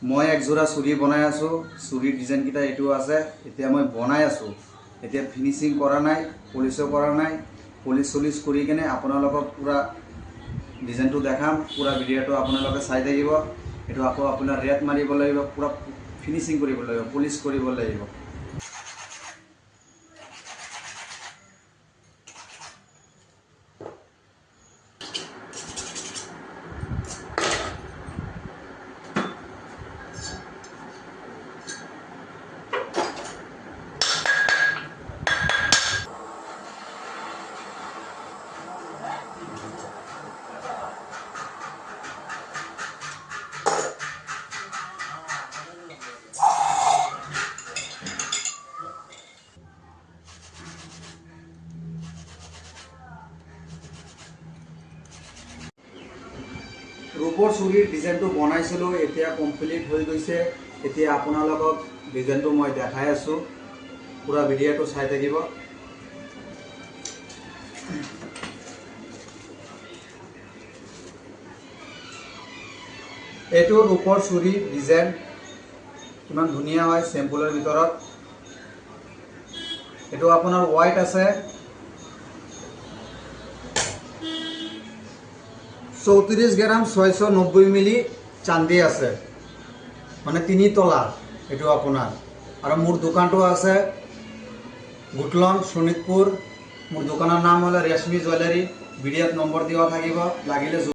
মই এক জোড়া চুৰি বনাই আছো। চুৰিৰ ডিজাইন কিটা এটো আছে। এতিয়া মই বনাই আছো। এতিয়া ফিনিশিং কৰা নাই, পলিশো কৰা নাই। পলিশ কৰি কেনে আপোনালোকক পুৰা ডিজাইনটো দেখাম। পুৰা ভিডিওটো আপোনালোকে চাই থাকিব। এটো আকৌ আপোনাৰ ৰেট মাৰিব লাগিব, পুৰা ফিনিশিং কৰিব লাগিব, পলিশ কৰিব লাগিব। ৰূপৰ চুৰিৰ ডিজাইনটো বনাইছিলোঁ, এতিয়া কমপ্লিট হৈ গৈছে। এতিয়া আপোনালোকক ডিজাইনটো মই দেখাই আছোঁ। পুৰা ভিডিঅ'টো চাই থাকিব। এইটো ৰূপৰ চুৰি ডিজাইন কিমান ধুনীয়া হয় চেম্পুলৰ ভিতৰত। এইটো আপোনাৰ হোৱাইট আছে, 34 গ্রাম 690 মিলি চান্দি আছে, মানে 3 তলা। এটো আপনার আর মোর দোকানটো আছে গুটলন শোণিতপুর। মোর দোকানের নাম হলো রেশমি জুয়েলারি। ভিডিওত নম্বর দেওয়া থাকিব, লাগিলে